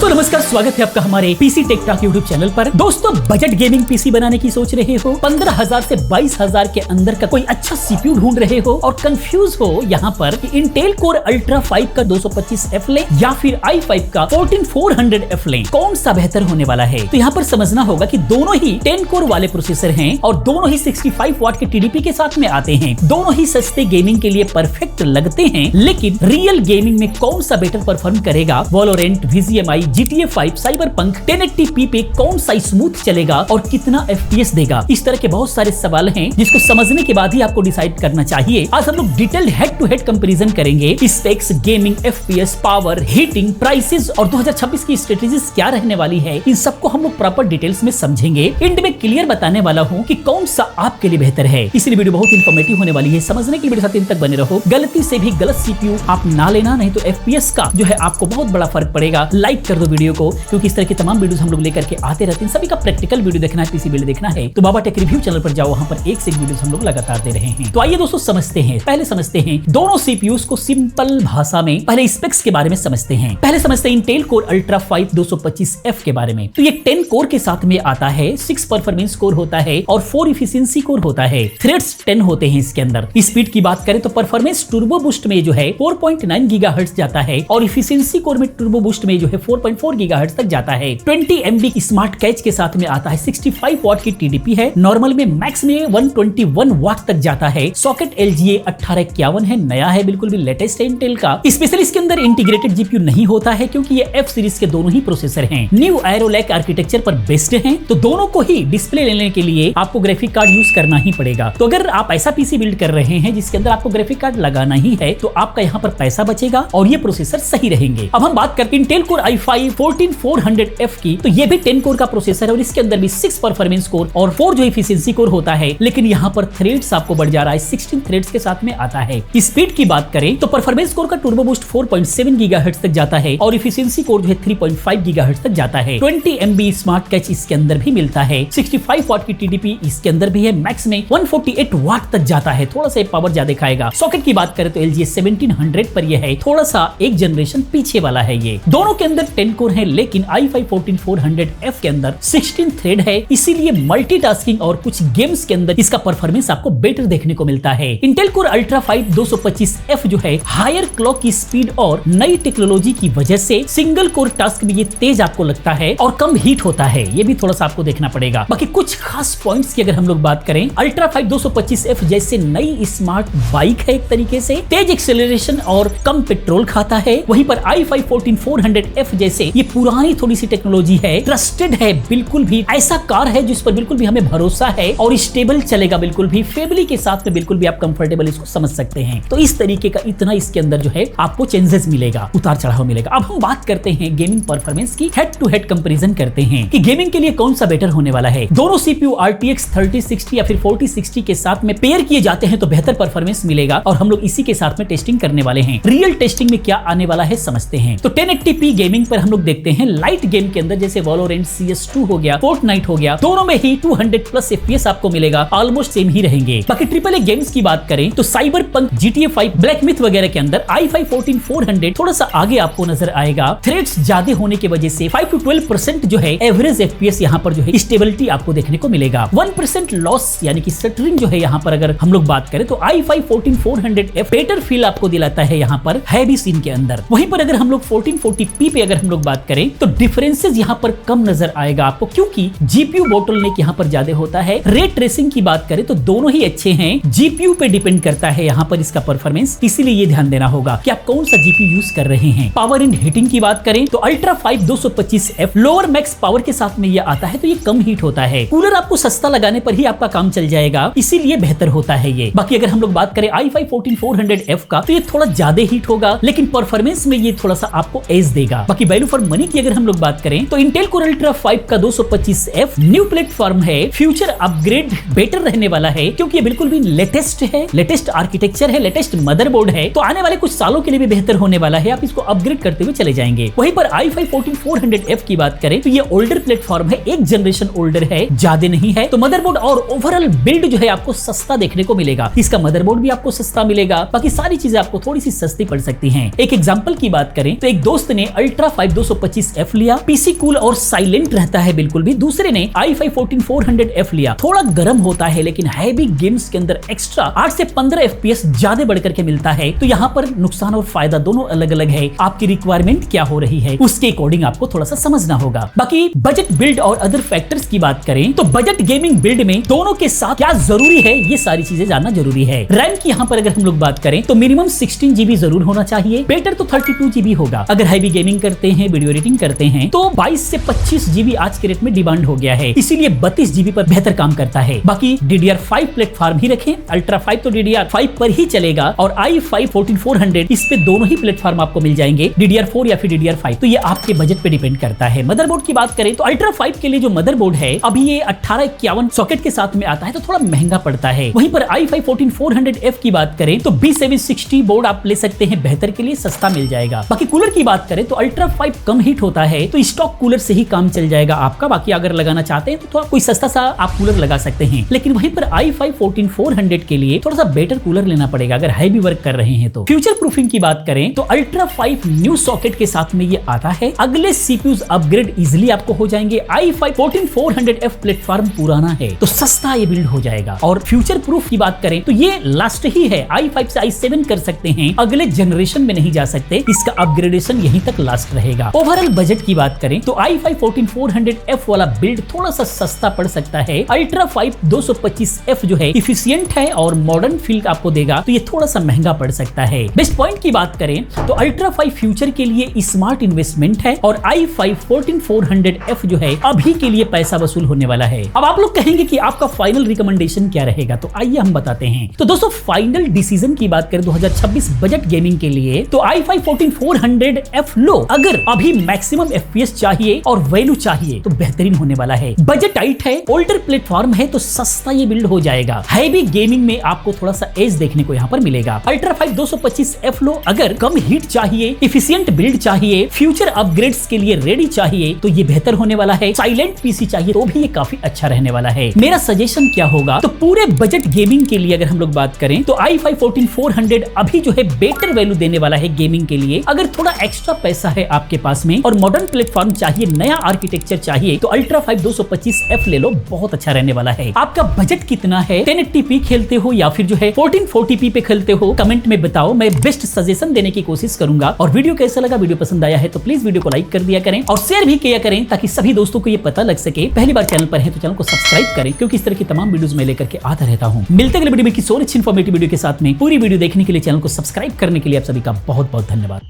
दोस्तों नमस्कार, स्वागत है आपका हमारे PC tech talk YouTube channel पर। दोस्तों बजट गेमिंग पीसी बनाने की सोच रहे हो, 15,000 से 22,000 के अंदर का कोई अच्छा सीपीयू ढूंढ रहे हो और कंफ्यूज हो यहाँ पर कि इंटेल कोर अल्ट्रा 5 का 225F लें या फिर i5 का 14400F लें, कौन सा बेहतर होने वाला है। तो यहाँ पर समझना होगा कि दोनों ही 10 कोर वाले प्रोसेसर हैं और दोनों ही 65 वाट के टीडीपी के साथ में आते हैं। दोनों ही सस्ते गेमिंग के लिए परफेक्ट लगते हैं, लेकिन रियल गेमिंग में कौन सा बेटर परफॉर्म करेगा, वोलोरेंट, VGMI, GTA 5, साइबरपंक 1080p पे कौन सा स्मूथ चलेगा और कितना FPS देगा, इस तरह के बहुत सारे सवाल हैं जिसको समझने के बाद ही आपको डिसाइड करना चाहिए। आज हम लोग detailed head to head comparison करेंगे, specs, gaming, FPS, power, heating, prices और 2026 की स्ट्रेटेजीज क्या रहने वाली है, इन सबको हम लोग प्रॉपर डिटेल्स में समझेंगे। एंड में क्लियर बताने वाला हूं कि कौन सा आपके लिए बेहतर है। इसलिए वीडियो बहुत इंफॉर्मेटिव होने वाली है, समझने के लिए वीडियो साथ अंत तक बने रहो। गलती से भी गलत सीपीयू आप ना लेना, नहीं तो FPS का जो है आपको बहुत बड़ा फर्क पड़ेगा। लाइक कर दो वीडियो को, क्योंकि इस तरह की तमाम वीडियोस हम लोग लेकर के आते रहते हैं। सभी का प्रैक्टिकल वीडियो देखना है, पीसी बिल्ड देखना है तो बाबा टेक रिव्यू चैनल पर जाओ, वहां पर एक से एक वीडियोस हम लोग लगातार दे रहे हैं। तो आइए दोस्तों समझते हैं, पहले समझते हैं दोनों सीपीयूज को सिंपल भाषा में। पहले स्पेक्स के बारे में समझते हैं। पहले समझते हैं इंटेल कोर अल्ट्रा 5 225F के बारे में। तो ये 10 कोर के साथ में आता है, 6 परफॉर्मेंस कोर होता है और 4 इफिशिएंसी कोर होता है। थ्रेड्स 10 होते हैं इसके अंदर। स्पीड की बात करें तो परफॉर्मेंस टर्बो बूस्ट में जो है 4.9 गीगाहर्ट्ज जाता है और इफिशिएंसी कोर में टर्बो बूस्ट में जो है 4.4 गीगाहर्ट्ज तक जाता है। 20 MB स्मार्ट कैच के साथ में आता है, 65 वाट की टीडीपी है, नॉर्मल में मैक्स में 121 वाट तक जाता है। सॉकेट LGA 1851 है, नया है, बिल्कुल भी लेटेस्ट है इंटेल का। स्पेशली इसके अंदर इंटीग्रेटेड जीपीयू नहीं होता है क्योंकि ये F सीरीज के दोनों ही प्रोसेसर हैं। न्यू एरो लैक आर्किटेक्चर पर बेस्ड हैं, तो दोनों को ही डिस्प्ले लेने के लिए आपको ग्राफिक कार्ड यूज करना ही पड़ेगा। तो अगर आप ऐसा पीसी बिल्ड कर रहे हैं जिसके अंदर आपको ग्राफिक कार्ड लगाना ही है, तो आपका यहाँ पर पैसा बचेगा और ये प्रोसेसर सही रहेंगे। अब हम बात करते हैं इंटेल कोर i5 14400F की, तो ये भी 10 कोर का प्रोसेसर है और इसके अंदर भी 6 परफॉर्मेंस कोर और 4 जो इफिशिएंसी कोर होता है, लेकिन यहाँ पर थ्रेड्स आपको बढ़ जा रहा है, 16 थ्रेड्स के साथ में आता है। स्पीड की बात करें तो परफॉर्मेंस कोर का टर्बो बूस्ट 4.7 गीगाहर्ट्ज तक जाता है और इफिशिएंसी कोर जो है 3.5 गीगाहर्ट्ज तक जाता है। 20 MB स्मार्ट कैच इसके अंदर भी मिलता है, 65 वाट की टीडीपी इसके अंदर भी है, मैक्स में 148 वाट तक जाता है, थोड़ा सा पावर ज्यादा दिखाएगा। सॉकेट की बात करें तो LGA 1700 पर यह है, थोड़ा सा एक जनरेशन पीछे वाला है। ये दोनों के अंदर 10 कोर है, लेकिन i5 14400F के अंदर 16 थ्रेड है, इसीलिए मल्टीटास्किंग और कुछ गेम्स के अंदर इसका परफॉर्मेंस आपको बेटर देखने को मिलता है। इंटेल कोर अल्ट्रा 5 225F जो है हायर क्लॉक की स्पीड और नई टेक्नोलॉजी की वजह से सिंगल कोर टास्क में ये तेज आपको लगता है और कम हीट होता है, ये भी थोड़ा सा आपको देखना पड़ेगा। बाकी कुछ खास पॉइंट्स की अगर हम लोग बात करें, अल्ट्रा 5 225F जैसे नई स्मार्ट बाइक है, एक तरीके से तेज एक्सेलरेशन और कम पेट्रोल खाता है। वहीं पर i5 14400F जैसे ये पुरानी थोड़ी सी टेक्नोलॉजी है, ट्रस्टेड है, बिल्कुल भी ऐसा कार है जिस पर बिल्कुल भी हमें भरोसा है और स्टेबल चलेगा, बिल्कुल भी फैमिली के साथ में बिल्कुल भी आप कंफर्टेबल इसको समझ सकते हैं। तो इस तरीके का इतना इसके अंदर जो है आपको चेंजेस मिलेगा, उतार चढ़ाव मिलेगा। अब हम बात करते हैं गेमिंग परफॉर्मेंस की, हेड टू हेड कंपैरिजन करते हैं कि गेमिंग के लिए कौन सा बेटर होने वाला है। दोनों सीपीयू RTX 3060 या फिर 4060 के साथ में पेयर किए जाते हैं तो बेहतर परफॉर्मेंस मिलेगा और हम लोग इसी के साथ में टेस्टिंग करने वाले हैं। रियल टेस्टिंग में क्या आने वाला है समझते हैं। तो 1080p गेमिंग पर हम लोग देखते हैं, लाइट गेम के अंदर जैसे वोलोरेंट, CS2 हो गया, फोर्टनाइट हो गया, दोनों में ही 200+ FPS आपको मिलेगा, ऑलमोस्ट सेम ही रहेंगे। बाकी AAA गेम्स की बात करें तो साइबरपंक, GTA 5, ब्लैक मिथ वगैरह के अंदर i5 14400 थोड़ा सा आगे आपको नजर आएगा। थ्रेड्स ज्यादा होने की वजह से 5 to 12% जो है एवरेज FPS यहाँ पर जो है स्टेबिलिटी आपको देखने को मिलेगा। 1% लॉस यानी कि शटरिंग जो है यहाँ पर अगर हम लोग बात करें तो i5 14400F बेटर फील आपको दिलाता है यहाँ पर हैवी सीन के अंदर। वहीं पर अगर हम लोग 1440p पे अगर हम लोग बात करें तो डिफरेंसेस यहाँ पर कम नजर आएगा आपको, क्योंकि जीपीयू बोटलनेक यहाँ पर ज्यादा होता है। रे ट्रेसिंग की बात करें तो दोनों ही अच्छे हैं, जीपीयू पे डिपेंड करता है यहाँ पर इसका परफॉर्मेंस, इसीलिए ये ध्यान देना होगा कि आप कौन सा जीपीयू यूज कर रहे हैं। पावर एंड हीटिंग की बात करें तो ultra 5 225F lower max power के साथ में ये आता है, तो ये कम हीट होता है। कूलर आपको सस्ता लगाने पर ही आपका काम चल जाएगा, इसीलिए बेहतर होता है ये। बाकी अगर हम लोग बात करें i5 14400F का तो ये थोड़ा ज्यादा हीट होगा, लेकिन परफॉर्मेंस में ये थोड़ा सा आपको एज देगा। बाकी वैल्यू फॉर मनी की अगर हम लोग बात करें तो इंटेल कोर अल्ट्रा 5 का 225F न्यू प्लेटफॉर्म है, फ्यूचर अपग्रेड बेटर रहने वाला है क्योंकि ये बिल्कुल भी लेटेस्ट है, लेटेस्ट आर्किटेक्चर है, लेटेस्ट मदरबोर्ड है, तो आने वाले कुछ सालों के लिए भी बेहतर होने वाला है, आप इसको अपग्रेड करते हुए चले जाएंगे। वहीं पर i5 14400F की बात करें तो ये ओल्डर प्लेटफॉर्म है, एक जनरेशन ओल्डर है, ज्यादा नहीं है, तो मदरबोर्ड और ओवरऑल बिल्ड जो है आपको सस्ता देखने को मिलेगा। इसका मदरबोर्ड भी आपको सस्ता मिलेगा, बाकी सारी चीजें आपको थोड़ी सी सस्ती पड़ सकती हैं। एक एग्जांपल की बात करें तो एक दोस्त ने अल्ट्रा 5 i5-225F लिया, पीसी कूल और साइलेंट रहता है बिल्कुल भी। दूसरे ने i5-14400F लिया, थोड़ा गर्म होता है लेकिन हैवी गेम्स के अंदर एक्स्ट्रा 8 से 15 FPS ज्यादा बढ़ करके मिलता है। तो यहाँ पर नुकसान और फायदा दोनों अलग अलग है, आपकी रिक्वायरमेंट क्या हो रही है उसके अकॉर्डिंग आपको थोड़ा सा समझना होगा। बाकी बजट बिल्ड और अदर फैक्टर्स की बात करें तो बजट गेमिंग बिल्ड में दोनों के साथ क्या जरूरी है ये सारी चीजें जानना जरूरी है। रैम की यहाँ पर अगर हम लोग बात करें तो मिनिमम 16 GB जरूर होना चाहिए, बेटर तो 32 GB होगा। अगर हैवी गेमिंग करते हैं, वीडियो एडिटिंग करते हैं तो 22 से 25 GB आज के रेट में डिमांड हो गया है, इसीलिए 32 GB पर बेहतर काम करता है। बाकी DDR5 प्लेटफॉर्म ही रखें, अल्ट्रा 5 तो DDR5 पर ही चलेगा और i5-14400 इस पे दोनों ही प्लेटफॉर्म आपको मिल जाएंगे, DDR4 या फिर DDR5। तो ये आपके बजट पे डिपेंड करता है। मदरबोर्ड की बात करें तो अल्ट्रा 5 के लिए जो मदरबोर्ड है अभी ये 1851 सॉकेट के साथ में आता है तो थोड़ा महंगा पड़ता है। वहीं पर i5-14400F की बात करें तो B760 बोर्ड आप ले सकते हैं, बेहतर के लिए सस्ता मिल जाएगा। बाकी कूलर की बात करें तो अल्ट्रा 5 कम हीट होता है तो स्टॉक कूलर से ही काम चल जाएगा आपका। बाकी अगर लगाना चाहते हैं तो थोड़ा कोई सस्ता सा आप कूलर लगा सकते हैं, लेकिन वहीं पर i5-14400 के लिए थोड़ा सा बेटर कूलर लेना पड़ेगा अगर हैवी वर्क कर रहे हैं तो। फ्यूचर प्रूफिंग की बात करें तो अल्ट्रा 5 न्यू सॉकेट के साथ में ये आता है, अगले सीपीयूज अपग्रेड इजिली आपको हो जाएंगे। i5-14400F प्लेटफॉर्म पुराना है तो सस्ता ये बिल्ड हो जाएगा। और फ्यूचर प्रूफ की बात करें तो ये लास्ट ही है, i5 से i7 कर सकते हैं, अगले जनरेशन में नहीं जा सकते, इसका अपग्रेडेशन यहीं तक लास्ट रहेगा। ओवरऑल बजट की बात करें तो i5-14400F वाला बिल्ड थोड़ा सा सस्ता पड़ सकता है। अल्ट्रा 5 225F जो है इफिशियंट है और मॉडर्न फील आपको देगा तो ये थोड़ा सा महंगा पड़ सकता है। बेस्ट पॉइंट की बात करें तो अल्ट्रा 5 फ्यूचर के लिए स्मार्ट इन्वेस्टमेंट है और i5-14400F जो है अभी के लिए पैसा वसूल होने वाला है। अब आप लोग कहेंगे कि आपका फाइनल रिकमेंडेशन क्या रहेगा, तो आइए हम बताते हैं। तो दोस्तों फाइनल डिसीजन की बात करें 2026 बजट गेमिंग के लिए तो i5-14400F लो। अगर अभी मैक्सिमम FPS चाहिए और वैल्यू चाहिए तो बेहतरीन होने वाला है। बजट टाइट है, ओल्डर प्लेटफॉर्म है तो सस्ता ये बिल्ड हो जाएगा। हैवी गेमिंग में आपको थोड़ा सा एज देखने को यहाँ पर मिलेगा। अल्ट्रा 5 225F लो। अगर कम हीट चाहिए, इफिशिएंट बिल्ड चाहिए, फ्यूचर अपग्रेड्स के लिए रेडी चाहिए तो ये बेहतर होने वाला है। साइलेंट पीसी चाहिए तो भी ये काफी अच्छा रहने वाला है। मेरा सजेशन क्या होगा तो पूरे बजट गेमिंग के लिए अगर हम लोग बात करें तो i5-14400 अभी जो है बेटर वैल्यू देने वाला है गेमिंग के लिए। अगर थोड़ा एक्स्ट्रा पैसा है आपके पास में और मॉडर्न प्लेटफॉर्म चाहिए, नया आर्किटेक्चर चाहिए तो अल्ट्रा 5 225F ले लो, बहुत अच्छा रहने वाला है। आपका बजट कितना है, 1080p खेलते हो या फिर जो है 1440p पे खेलते हो, कमेंट में बताओ, मैं बेस्ट सजेशन देने की कोशिश करूंगा। और वीडियो कैसा लगा, वीडियो पसंद आया है तो प्लीज वीडियो को लाइक कर दिया करें और शेयर भी किया करें ताकि सभी दोस्तों को ये पता लग सके। पहली बार चैनल पर है तो चैनल को सब्सक्राइब करें क्योंकि इस तरह की तमाम वीडियोस मैं लेकर के आता रहता हूं। मिलते अगले वीडियो में किसी और अच्छी इन्फॉर्मेटिव वीडियो के साथ में। पूरी वीडियो देखने के लिए, चैनल को सब्सक्राइब करने के लिए आप सभी का बहुत बहुत धन्यवाद।